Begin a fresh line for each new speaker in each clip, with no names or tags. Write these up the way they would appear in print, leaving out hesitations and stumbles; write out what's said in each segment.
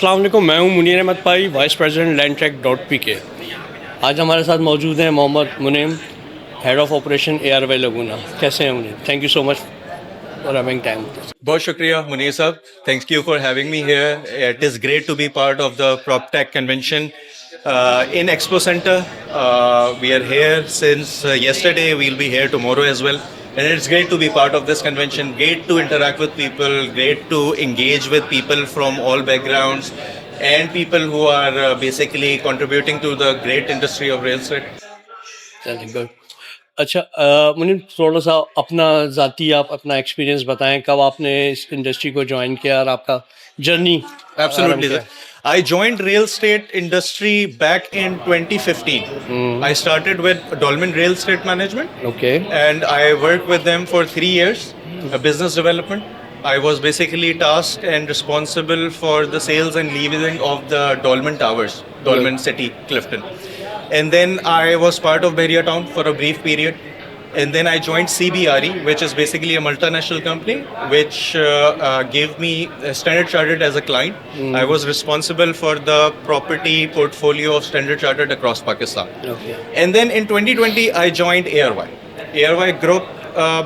अस्सलाम वालेकुम, मैं हूं मुनीर अहमद भाई, vice president land track dot P K. आज हमारे साथ मौजूद हैं Mohammad Munim, head of operation ARY Laguna. कैसे हैं Munim? Thank you so much for having time.
बहुत शुक्रिया मुनीर साहब, thank you for having me here. It is great to be part of the PropTech convention in Expo Center. We are here since yesterday. We'll be here tomorrow as well. And it's great to be part of this convention. Great to interact with people. Great to engage with people from all backgrounds and people who are basically contributing to the great industry of real estate.
चलिए good. अच्छा मुनीम, थोड़ा सा अपना ज़ाती आप अपना experience बताएं, कब आपने इस इंडस्ट्री को ज्वाइन किया और आपका journey
Absolutely, sir. I joined real estate industry back in 2015. I started with Dolmen Real Estate Management.
Okay.
And I worked with them for 3 years, business development. I was basically tasked and responsible for the sales and leasing of the Dolmen Towers, Dolmen City, Clifton. And then I was part of Bahria Town for a brief period. And then I joined CBRE, which is basically a multinational company, which gave me Standard Chartered as a client. I was responsible for the property portfolio of Standard Chartered across Pakistan.
Okay.
And then in 2020, I joined ARY. ARY Group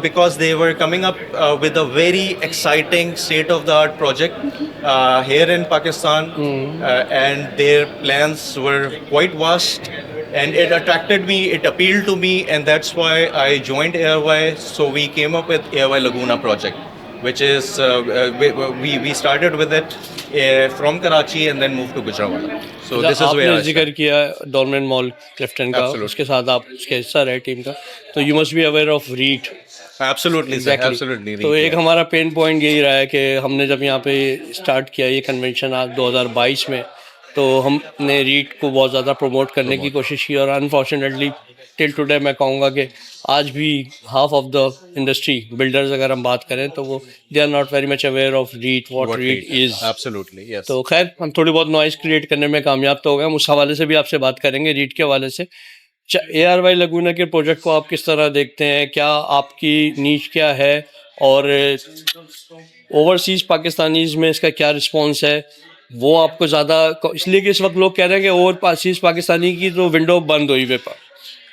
because they were coming up with a very exciting state-of-the-art project here in Pakistan, and their plans were quite vast. And it attracted me, it appealed to me, and that's why I joined ARY. So we came up with ARY Laguna project, which is we started with it from Karachi and then moved to Gujranwala. So this is where
आपने
I
जिक्र
started.
किया Dolmen mall Clifton का,
Absolutely.
उसके साथ आप उसके हिस्सा रहे टीम का, तो you must be aware of REIT.
Absolutely, sir.
Exactly.
Absolutely.
तो एक हमारा पेन पॉइंट यही रहा है कि हमने जब यहाँ पे स्टार्ट किया ये कन्वेंशन आज 2022 में, तो हमने रीट को बहुत ज़्यादा प्रमोट करने की कोशिश की, और अनफॉर्चुनेटली टिल टुडे मैं कहूँगा कि आज भी half of the industry builders अगर हम बात करें तो वो they are not very much aware of REIT, what REIT is.
Absolutely, yes.
तो खैर हम थोड़ी बहुत नॉइज़ क्रिएट करने में कामयाब तो हो गए, हम उस हवाले से भी आपसे बात करेंगे रीट के हवाले से। ARY लगूना के प्रोजेक्ट को आप किस तरह देखते हैं, क्या आपकी नीश क्या है, और ओवरसीज़ पाकिस्तानीज़ में इसका क्या रिस्पॉन्स है? वो आपको ज़्यादा इसलिए कि इस वक्त लोग कह रहे हैं कि ओवरसीज़ पाकिस्तानी की तो विंडो बंद हुई है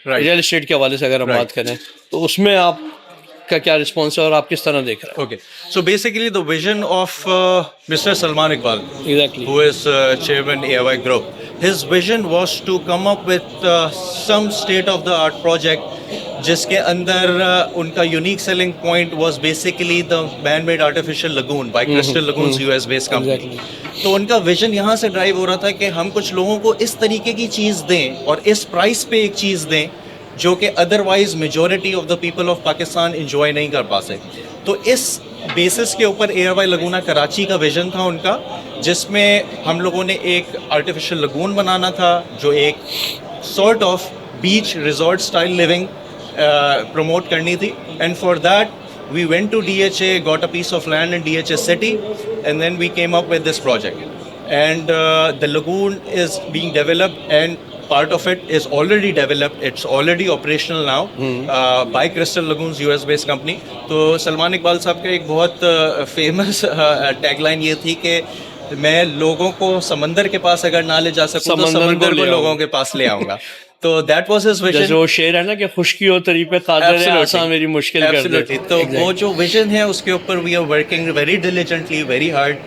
Right.
रियल एस्टेट के हवाले से अगर हम
Right.
बात करें, तो उसमें आप का क्या रिस्पॉन्स है और आप किस तरह देख रहे हैं?
Okay. So basically, the vision of Mr. Salman Iqbal,
exactly.
who is chairman ARY Group, his vision was to come up with some state-of-the-art project जिसके अंदर उनका unique selling point was basically the man-made artificial lagoon by Crystal Lagoons US-based company. तो उनका vision यहाँ से drive हो रहा था कि हम कुछ लोगों को इस तरीके की चीज़ दें और इस प्राइस पे एक चीज़ दें जो कि otherwise majority of the people of Pakistan enjoy नहीं कर पा सकते। तो इस बेसिस के ऊपर ARY लगूना कराची का विजन था उनका, जिसमें हम लोगों ने एक आर्टिफिशियल लगून बनाना था जो एक sort of beach resort style living promote करनी थी। And for that we went to DHA, got a piece of land in DHA city, and then we came up with this project. And the lagoon is being developed, and part of it is already developed. It's already operational now by Crystal Lagoons US-based company. तो सलमान इकबाल साहब का एक बहुत famous tagline ये थी कि मैं लोगों को समंदर के पास अगर ना ले जा सकूं तो समंदर को लोगों के पास ले आऊँगा। तो that was his vision.
जैसे वो शेर है ना कि खुश्की हो तरी पे कादर है आसान मेरी मुश्किल कर दे।
Absolutely. तो वो जो विजन है उसके ऊपर we are working very diligently, very hard.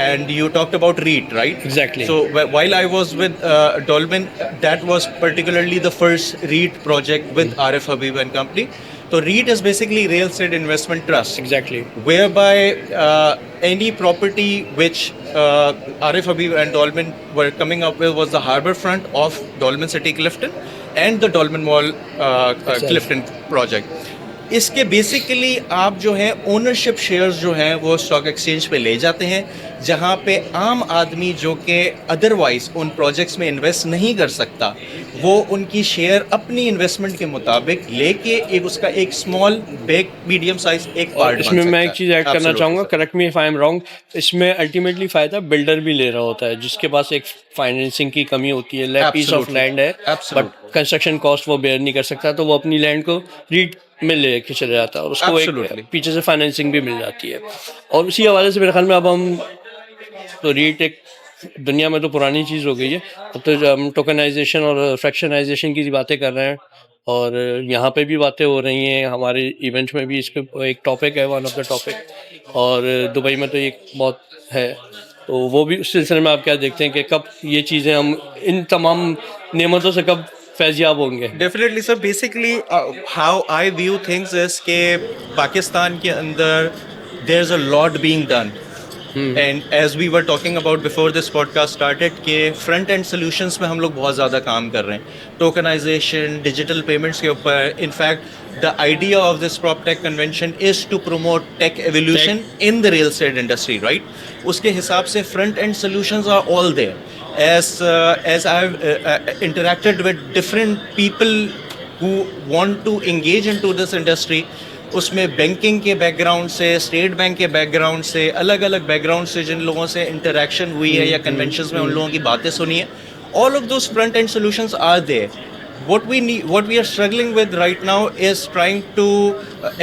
And you talked about REIT, right?
Exactly.
So while I was with Dolmen, that was particularly the first REIT project with RF Habib and Company. So REIT is basically Real Estate Investment Trust.
Exactly.
Whereby any property which Arif Habib and Dolmen were coming up with was the harbour front of Dolmen City Clifton and the Dolmen Mall Clifton project. इसके basically आप जो है ownership shares जो हैं वो stock exchange पे ले जाते हैं, जहां पे आम आदमी जो कि अदरवाइज उन प्रोजेक्ट्स में इन्वेस्ट नहीं कर सकता, वो उनकी शेयर अपनी इन्वेस्टमेंट के मुताबिक लेके एक उसका एक स्मॉल बिग मीडियम साइज एक पार्ट।
इसमें मैं एक चीज़ ऐड करना चाहूँगा, correct me if I am wrong, इसमें अल्टीमेटली फ़ायदा बिल्डर भी ले रहा होता है जिसके पास एक फाइनेंसिंग की कमी होती है, पीस ऑफ लैंड है बट कंस्ट्रक्शन कॉस्ट वो बेयर नहीं कर सकता, तो वो अपनी लैंड को रीट में लेके चले जाता है और उसको एक पीछे से फाइनेंसिंग भी मिल जाती है। और उसी हवाले से मेरे ख्याल में अब हम तो रीट एक दुनिया में तो पुरानी चीज़ हो गई है। अब तो जो हम टोकनाइजेशन और फ्रैक्शनाइजेशन की बातें कर रहे हैं और यहाँ पे भी बातें हो रही हैं, हमारे इवेंट में भी इस पे एक टॉपिक है, वन ऑफ द टॉपिक। और दुबई में तो ये बहुत है, तो वो भी उस सिलसिले में आप क्या देखते हैं कि कब ये चीज़ें हम इन तमाम नेमतों से कब फैज़याब होंगे?
Definitely sir, basically how I view things is के पाकिस्तान के अंदर there is a lot being done, and as we were talking about before this podcast started के फ्रंट एंड सॉल्यूशंस में हम लोग बहुत ज़्यादा काम कर रहे हैं, टोकनाइजेशन, डिजिटल पेमेंट्स के ऊपर। In fact the idea of this PropTech convention is to promote tech evolution in the real estate industry, right? उसके हिसाब से front end solutions are all there. As I've interacted with different people who want to engage into this industry, उसमें banking के background से, state bank के background से, अलग अलग बैकग्राउंड से जिन लोगों से इंटरेक्शन हुई है या कन्वेंशंस में उन लोगों की बातें सुनी है, all of those front end solutions are there. What we are struggling with right now is trying to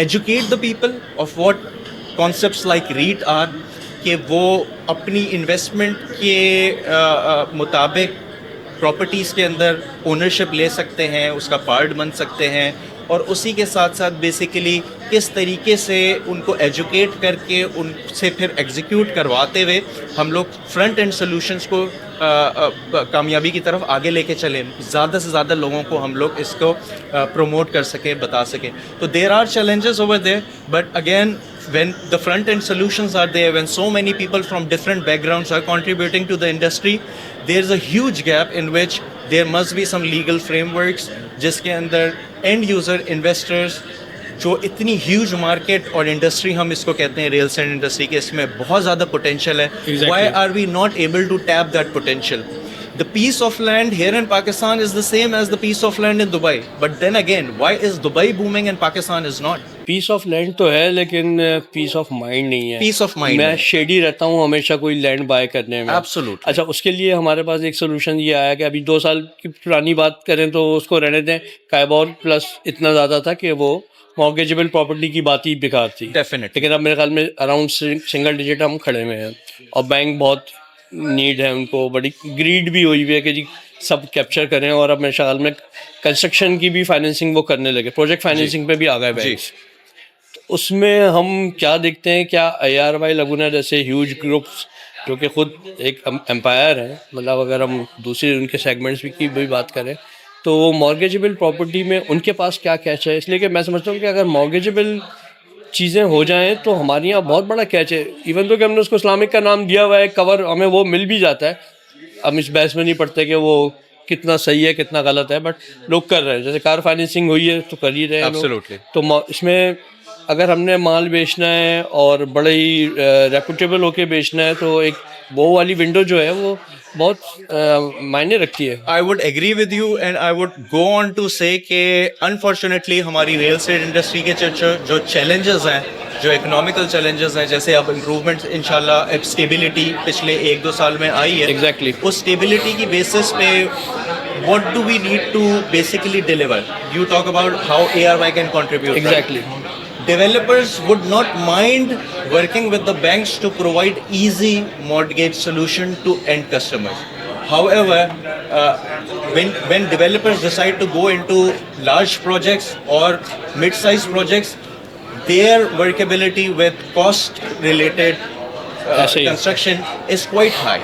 educate the people of what concepts like REIT are, कि वो अपनी इन्वेस्टमेंट के मुताबिक प्रॉपर्टीज़ के अंदर ओनरशिप ले सकते हैं, उसका पार्ट बन सकते हैं, और उसी के साथ साथ बेसिकली किस तरीके से उनको एजुकेट करके उनसे फिर एग्जीक्यूट करवाते हुए हम लोग फ्रंट एंड सॉल्यूशंस को कामयाबी की तरफ आगे लेके चलें, ज़्यादा से ज़्यादा लोगों को हम लोग इसको प्रमोट कर सकें, बता सकें. तो there are challenges over there, but again when the front end solutions are there, when so many people from different backgrounds are contributing to the industry, there's a huge gap in which there must be some legal frameworks जिसके अंदर end user investors, जो इतनी huge market और industry हम इसको कहते हैं real estate industry के, इसमें बहुत ज़्यादा पोटेंशियल है. Why are we not able to tap that potential? The piece of land here in Pakistan is the same as the piece of land in Dubai. But then again, why is Dubai booming and Pakistan is not?
Piece of land तो है, लेकिन piece of mind नहीं है.
Peace of mind
मैं
है.
Shady रहता हूँ हमेशा कोई लैंड बाय करने में.
Absolutely.
अच्छा, उसके लिए हमारे पास एक सोल्यूशन ये आया कि अभी 2 साल की पुरानी बात करें तो उसको रहने दें. काइबोर प्लस इतना ज़्यादा था कि वो मॉर्गेजेबल प्रॉपर्टी की बात ही बेकार थी.
Definitely.
लेकिन अब मेरे ख्याल में अराउंड सिंगल डिजिट हम खड़े में हैं, और बैंक बहुत नीड है उनको, बड़ी ग्रीड भी हुई हुई है कि जी सब कैप्चर करें. और अब मेरे ख्याल में कंस्ट्रक्शन की भी फाइनेंसिंग वो करने लगे, प्रोजेक्ट फाइनेंसिंग पे भी आ गए बैंक. उसमें हम क्या देखते हैं, क्या ARY लगुना जैसे ह्यूज ग्रुप्स जो कि खुद एक एम्पायर है, मतलब अगर हम दूसरे उनके सेगमेंट्स की भी बात करें तो वो मॉर्गेजेबल प्रॉपर्टी में उनके पास क्या कैच है. इसलिए कि मैं समझता हूँ कि अगर मॉर्गेजेबल चीज़ें हो जाएं तो हमारे यहाँ बहुत बड़ा कैच है. इवन तो कि हमने उसको इस्लामिक का नाम दिया हुआ है, कवर हमें वो मिल भी जाता है. हम इस बहस में नहीं पड़ते कि वो कितना सही है कितना गलत है, बट लोग कर रहे हैं. जैसे कार फाइनेंसिंग हुई है तो कर ही रहे हैं लोग.
Absolutely.
तो इसमें अगर हमने माल बेचना है और बड़े ही रेपुटेबल होके बेचना है तो एक वो वाली विंडो जो है वो बहुत मायने रखती है.
I would agree with you and I would go on to say कि unfortunately हमारी रियल एस्टेट इंडस्ट्री के जो challenges हैं, जो इकोनॉमिकल चैलेंजेस हैं, जैसे अब इम्प्रूवमेंट इंशाल्लाह, अब स्टेबिलिटी पिछले 1-2 साल में आई है.
Exactly.
उस स्टेबिलिटी की बेसिस पे what do we need to basically deliver? You talk about how ARY can contribute.
Exactly.
Right? Developers would not mind working with the banks to provide easy mortgage solution to end customers. However, when developers decide to go into large projects or mid-sized projects, their workability with cost-related construction is quite high.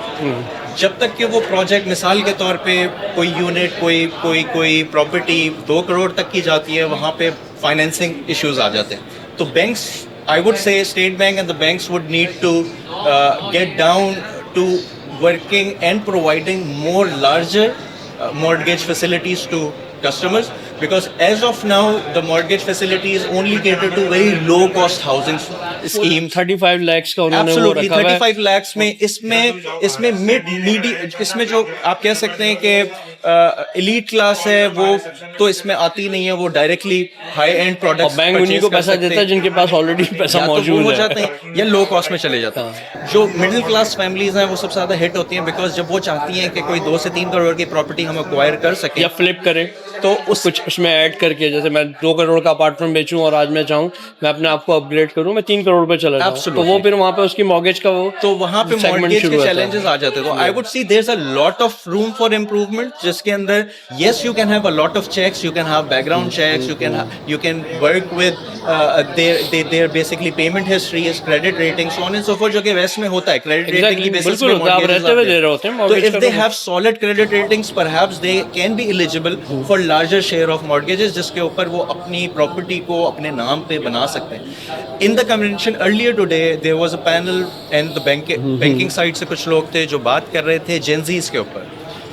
जब तक कि वो project मिसाल के तौर पे कोई unit, कोई प्रॉपर्टी 2 करोड़ तक की जाती है, वहाँ पे फाइनेंसिंग इश्यूज आ जाते हैं. तो banks, I would say state bank and the banks would need to get down to working and providing more larger mortgage facilities to customers, because as of now the mortgage facility is only catered to very low cost housing schemes.
35 lakhs का उन्होंने वो
Absolutely,
रखा हुआ है.
35 lakhs में इसमें जो आप कह सकते हैं कि एलीट क्लास है वो तो इसमें आती नहीं है, वो डायरेक्टली हाई एंड
और
प्रोडक्ट्स
बैंक उन्हीं को पैसा देता है जिनके पास ऑलरेडी पैसा
या तो वो
मौजूद
हो
है।
जाते हैं या लो कॉस्ट में चले जाते हैं। जो मिडिल क्लास फैमिलीज हैं वो सबसे ज्यादा हिट होती हैं, बिकॉज जब वो चाहती हैं कि कोई 2 से 3 करोड़ की प्रॉपर्टी हम एक्वायर कर सके
या फ्लिप करें
तो
उस कुछ उसमें ऐड करके, जैसे मैं 2 करोड़ का अपार्टमेंट बेचूं और आज मैं चाहूँ मैं अपने आप को अपग्रेड करूं, मैं 3 करोड़ पे चला जाऊं, तो
Absolutely.
वो फिर वहाँ पे उसकी मॉर्गेज का वो
तो वहां पे
segment
मॉर्गेज
शुरू
के
होता है।
चैलेंजेस आ जाते हैं। तो I would see there is a lot of room for improvement, जिसके अंदर yes you can have a lot of checks, you can have background checks, you can work with their basically payment histories, credit rating, so on and so forth, जो कि waste में होता है credit rating की basis
बिल्कुल होता है, आप रहते हुए दे रहे होते हैं
तो
mortgage
इफ
का
दे
तो-
have solid credit ratings perhaps they can be eligible for larger share of mortgages, जिसके ऊपर वो अपनी प्रॉपर्टी को अपने नाम पे बना सकते हैं। In the convention earlier today there was a panel and the banking side से कुछ लोग थे जो बात कर रहे थे जेनजीज के ऊपर,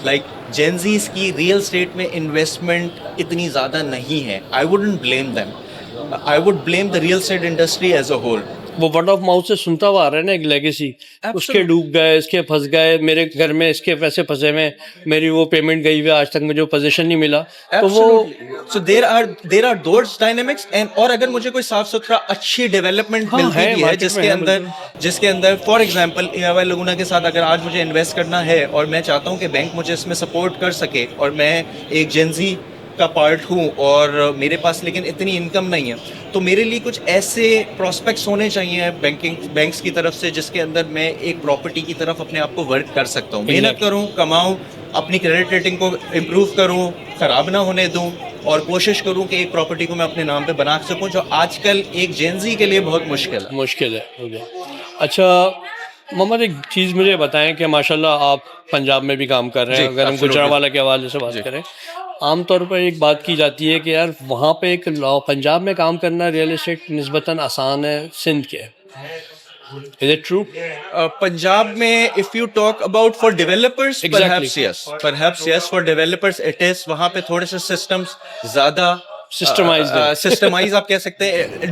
लाइक जेनजीज की रियल स्टेट में इन्वेस्टमेंट इतनी ज़्यादा नहीं है। I wouldn't blame them, I would blame the real estate industry as a whole.
वो वर्ड ऑफ माउथ से सुनता हुआ आ रहा है ना, एक लेगेसी, उसके डूब गए, इसके फंस गए, मेरे घर में इसके पैसे फंसे हुए, मेरी वो पेमेंट गई हुई, आज तक मुझे वो पोजीशन नहीं मिला, तो वो
so there are those dynamics and और अगर मुझे कोई साफ सुथरा अच्छी डेवलपमेंट
हाँ,
मिलती
है,
भी है
market में है,
जिसके अंदर फॉर एग्जांपल एआरवाई लगुना के साथ अगर आज मुझे इन्वेस्ट करना है और मैं चाहता हूं कि बैंक मुझे इसमें सपोर्ट कर सके और मैं एक जेनजी का पार्ट हूँ और मेरे पास लेकिन इतनी इनकम नहीं है, तो मेरे लिए कुछ ऐसे प्रोस्पेक्ट्स होने चाहिए बैंक्स की तरफ से जिसके अंदर मैं एक प्रॉपर्टी की तरफ अपने आप को वर्क कर सकता हूँ, मेहनत करूँ, कमाऊँ, अपनी क्रेडिट रेटिंग को इम्प्रूव करूँ, ख़राब ना होने दूँ और कोशिश करूँ कि एक प्रॉपर्टी को मैं अपने नाम पे बना सकूँ, जो आजकल एक जेनजी के लिए बहुत मुश्किल है।
हो गया। अच्छा मोहम्मद, एक चीज़ मुझे बताएं कि माशाल्लाह आप पंजाब में भी काम कर रहे हैं,
जी,
अगर हम
absolutely.
गुजरांवाला के हवाले से बात करें, आमतौर पर एक बात की जाती है कि यार वहाँ पे एक पंजाब में काम करना रियल एस्टेट निस्बतन आसान है सिंध के, इज इट ट्रू?
पंजाब में if you talk about for developers perhaps yes for developers it is, वहाँ पे थोड़े से सिस्टम्स ज़्यादा सिस्टमाइज आप कह सकते हैं।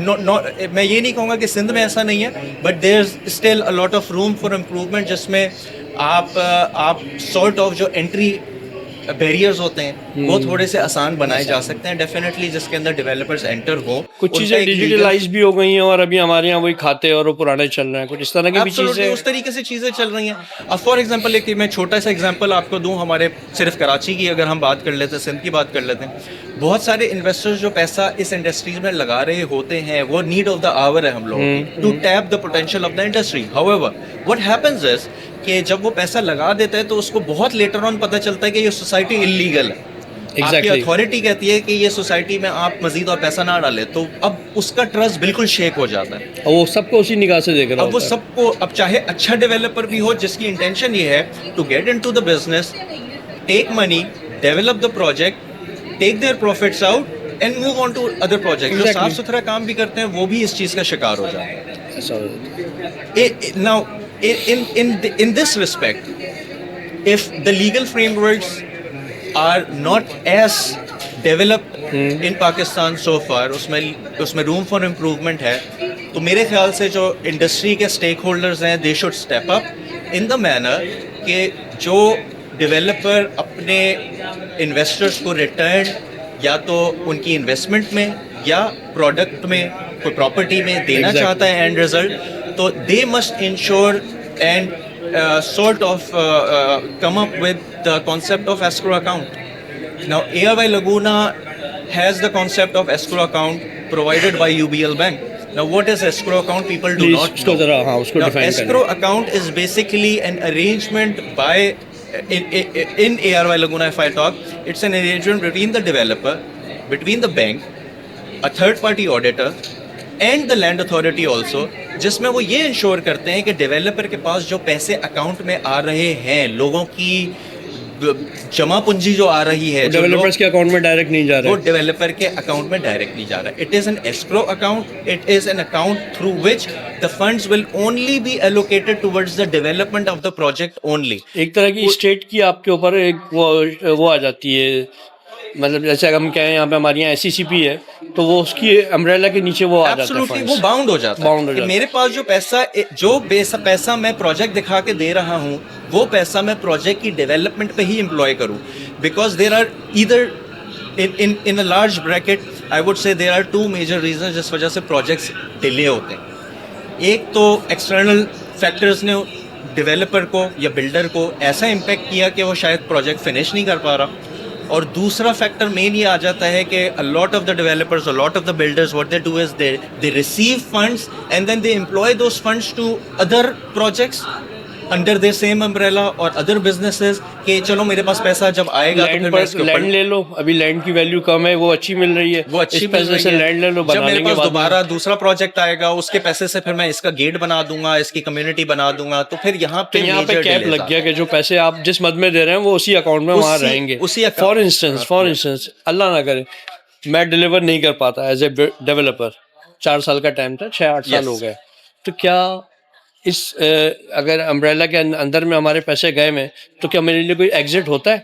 मैं ये नहीं कहूँगा कि सिंध में ऐसा नहीं है, but there is still a lot of room for improvement, जिसमें आप सॉर्ट ऑफ जो एंट्री बैरियर्स होते हैं वो थोड़े से आसान बनाए जा सकते हैं डेफिनेटली, जिसके अंदर डेवलपर्स एंटर हो।
कुछ चीज़ें डिजिटलाइज भी हो गई हैं और अभी हमारे यहाँ वही खाते और वो पुराने चल रहे हैं, कुछ इस तरह की भी चीज़ें
उस तरीके से चीज़ें चल रही हैं। अब फॉर एग्जांपल एक मैं छोटा सा एग्जांपल आपको दूं, हमारे सिर्फ कराची की अगर हम बात कर लेते हैं, सिंध की बात कर लेते हैं, बहुत सारे इन्वेस्टर्स जो पैसा इस इंडस्ट्रीज में लगा रहे होते हैं वो नीड ऑफ द आवर है हम लोग to tap the potential of the industry. However what happens is कि जब वो पैसा लगा देता है तो उसको बहुत लेटर ऑन पता चलता है कि ये सोसाइटी इलीगल है। आपकी अथॉरिटी कहती है कि ये सोसाइटी में आप मजीद और पैसा ना डालें, तो अब उसका ट्रस्ट बिल्कुल शेक हो जाता है।
वो सबको उसी निगाह से देख रहा है।
अब वो सबको, अब चाहे अच्छा डेवलपर भी हो जिसकी इंटेंशन ये है to get into the business, take money, develop the project, take their profits out and move on to other project. जो साफ सुथरा काम भी करते हैं वो भी इस चीज़ का शिकार हो जाते हैं। Now in this respect, if the legal frameworks are not as developed in Pakistan so far, उसमें room for improvement है, तो मेरे ख्याल से जो इंडस्ट्री के स्टेक होल्डर्स हैं they should step up in the manner कि जो डेवलपर अपने इन्वेस्टर्स को रिटर्न या तो उनकी इन्वेस्टमेंट में या प्रोडक्ट में कोई प्रॉपर्टी में देना चाहता है एंड रिजल्ट, तो they must ensure and sort of come up with the concept of escrow account. Now ARY Laguna has the concept of escrow account provided by UBL Bank. Now what is escrow account? People do not know. Now escrow account is basically an arrangement by in ARY Laguna, if I talk, it's an arrangement between the developer, between the bank, a third party auditor and the land authority also, जिसमें वो ये ensure करते हैं कि developer के पास जो पैसे account में आ रहे हैं, लोगों की जमा पूंजी जो आ रही है,
डेवलपर्स के अकाउंट में डायरेक्ट नहीं जा रहा है,
वो डेवलपर के अकाउंट में डायरेक्ट नहीं जा रहा है। It is an escrow account, it is an account through which the funds will only B allocated towards the development of the project only.
एक तरह की स्टेट की आपके ऊपर एक वो आ जाती है, मतलब जैसे अगर हम कहें यहाँ पे हमारे यहाँ SCCP है तो वो उसकी अम्ब्रेला के नीचे वो आ जाता है,
वो बाउंड हो जाता है। मेरे पास जो पैसा मैं प्रोजेक्ट दिखा के दे रहा हूँ वो पैसा मैं प्रोजेक्ट की डेवलपमेंट पे ही एम्प्लॉय करूँ। because there are either in a large bracket, I would say there are two major reasons जिस वजह से projects delay होते हैं. एक तो external factors ने डेवलपर को या बिल्डर को ऐसा इम्पैक्ट किया कि वो शायद प्रोजेक्ट फिनिश नहीं कर पा रहा, और दूसरा फैक्टर मेन ये आ जाता है कि a lot of the developers, a lot of the builders, what they do is they receive funds and then they employ those funds to other projects under their same umbrella और other businesses कि चलो मेरे पास पैसा जब आएगा तो फिर मैं इसके ऊपर
लैंड ले लो, अभी लैंड की वैल्यू कम है, वो अच्छी मिल रही है,
वो अच्छी
इस
मिल
पैसे
रही
से
है।
लैंड ले लो,
जब
बना
मेरे
लेंगे
पास
बाद में।
दोबारा दूसरा प्रोजेक्ट आएगा उसके पैसे से फिर मैं इसका गेट बना दूंगा, इसकी कम्युनिटी बना दूंगा, तो फिर यहाँ
तो
पे
यहाँ पे
major
कैप
delays
लग गया
आते
कि जो पैसे आप जिस मद में दे रहे हैं वो उसी अकाउंट में वहाँ
उसी-
रहेंगे.
उसी account-
फॉर इंस्टेंस अल्लाह ना करे मैं डिलीवर नहीं कर पाता एज ए डेवलपर, 4 साल का टाइम था, 6-8 साल
Yes.
हो गए, तो क्या इस अगर अम्ब्रेला के अंदर में हमारे पैसे गए में तो क्या मेरे लिए कोई एग्जिट होता है?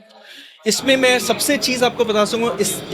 इसमें मैं सबसे चीज़ आपको बता सकूँ,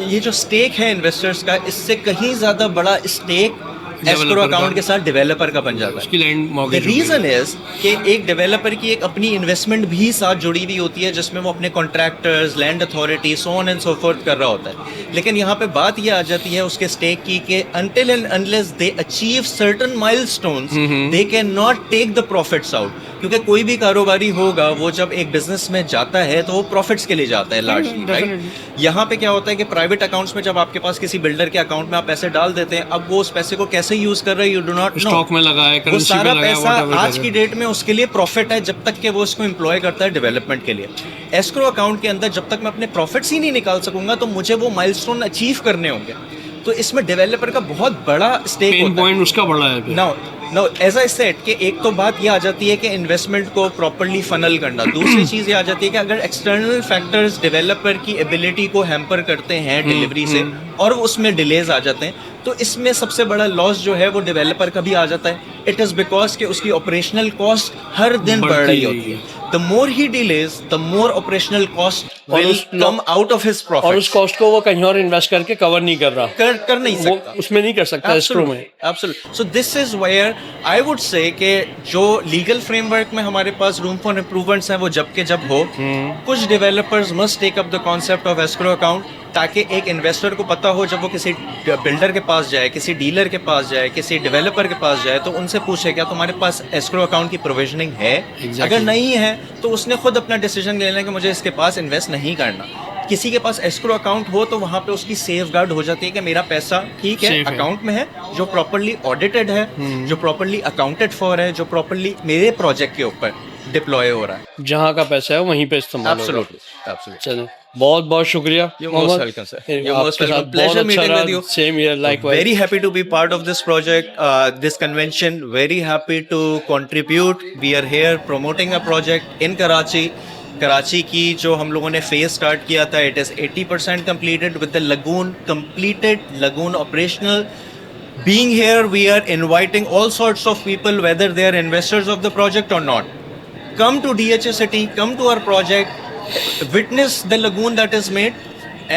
ये जो स्टेक है इन्वेस्टर्स का, इससे कहीं ज़्यादा बड़ा स्टेक एस्क्रो
Developer का।
अकाउंट के साथ डेवलपर का बन जाता है.
उसकी land
the
mortgage
reason is कि एक डेवलपर की एक अपनी इन्वेस्टमेंट भी साथ जुड़ी हुई होती है जिसमें वो अपने contractors, land authority, so on and so fourth कर रहा होता है. लेकिन यहाँ पे बात ये आ जाती है उसके स्टेक की कि until and unless they achieve certain milestones they cannot take the profits out. क्योंकि कोई भी कारोबारी होगा वो जब एक बिजनेस में जाता है तो वो प्रॉफिट्स के लिए जाता है लार्जली, राइट. यहाँ पे क्या होता है कि प्राइवेट अकाउंट्स में जब आपके पास किसी बिल्डर के अकाउंट में आप पैसे डाल देते हैं, अब वो उस पैसे को कैसे यूज कर रहे हैं you do not know.
Stock में लगा है,
वो
करेंसी पे
सारा
लगा है,
पैसा
whatever
आज
कर
की
रहे हैं।
डेट में उसके लिए प्रॉफिट है जब तक कि वो इसको एम्प्लॉय करता है डेवलपमेंट के लिए. एस्क्रो अकाउंट के अंदर जब तक मैं अपने प्रॉफिट्स ही नहीं निकाल सकूंगा तो मुझे वो माइलस्टोन अचीव करने होंगे. तो इसमें डेवलपर का बहुत बड़ा स्टेक
पेन
होता है.
पॉइंट उसका बड़ा है फिर।
नो एज आई सेड कि एक तो बात ये आ जाती है कि इन्वेस्टमेंट को प्रॉपर्ली फनल करना. दूसरी चीज़ ये आ जाती है कि अगर एक्सटर्नल फैक्टर्स डेवलपर की एबिलिटी को हैम्पर करते हैं डिलीवरी से और उसमें डिलेज आ जाते हैं, तो इसमें सबसे बड़ा लॉस जो है वो डेवलपर का भी आ जाता है. इट इज़ बिकॉज कि उसकी ऑपरेशनल कॉस्ट हर दिन बढ़ रही होती है. The more he delays the more operational cost
और
विल
उस
कम आउट ऑफ हिज
और
प्रॉफिट.
उस कॉस्ट को वो कहीं और इन्वेस्ट करके कवर नहीं कर रहा,
कर नहीं
वो
सकता.
उसमें नहीं कर सकता एस्क्रो में.
Absolutely. So this is where I would say कि जो लीगल फ्रेमवर्क में हमारे पास रूम फॉर इम्प्रूवमेंट्स हैं वो जब के जब हो, कुछ developers must take up the concept of escrow account, ताकि एक इन्वेस्टर को पता हो जब वो किसी बिल्डर के पास जाए, किसी डीलर के पास जाए, किसी डेवलपर के पास जाए, तो उनसे पूछे क्या तुम्हारे पास एस्क्रो अकाउंट की प्रोविजनिंग है.
Exactly.
अगर नहीं है तो उसने खुद अपना डिसीजन ले लेना कि मुझे इसके पास इन्वेस्ट नहीं करना. किसी के पास एस्क्रो अकाउंट हो तो वहाँ पे उसकी सेफ गार्ड हो जाती है कि मेरा पैसा ठीक है
Safe है.
अकाउंट में है, जो प्रॉपर्ली ऑडिटेड है, जो प्रॉपर्ली अकाउंटेड फॉर है, जो प्रॉपर्ली मेरे प्रोजेक्ट के ऊपर डिप्लॉय हो रहा है.
जहाँ का पैसा है वहीं पे इस्तेमाल होगा.
एब्सोल्युटली.
चलिए बहुत बहुत शुक्रिया.
You're most welcome, sir. You're most welcome. Pleasure meeting with you.
Same here likewise.
Very happy to be part of this project, this convention. Very happy to contribute. We are here promoting a project in Karachi. Karachi की जो हम लोगों ने phase start किया था, it is 80% completed with the lagoon completed, lagoon operational. Being here, we are inviting all sorts of people, whether they are investors of the project or not. Come to DHA City, come to our project, witness the lagoon that is made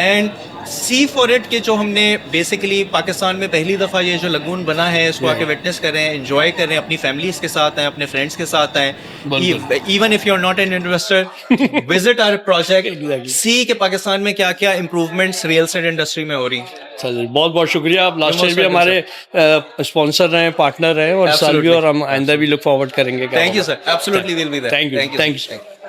and see for it कि जो हमने basically Pakistan में पहली दफ़ा ये जो lagoon बना है इसको आके विटनेस करें, एंजॉय करें, अपनी फैमिलीज के साथ आएँ, अपने फ्रेंड्स के साथ आएँ. Even if you are not an investor, visit our project, see कि पाकिस्तान में क्या क्या इंप्रूवमेंट्स रियल एस्टेट इंडस्ट्री में हो रही हैं.
चलिए बहुत बहुत शुक्रिया. आप लास्ट
You're
ईयर भी
most
हमारे स्पॉन्सर रहे, पार्टनर रहे और इस साल भी,
Absolutely.
और हम आइंदा भी लुक फॉरवर्ड करेंगे.
Thank you, sir. Absolutely, we'll be there.
Thank you.
Thank you.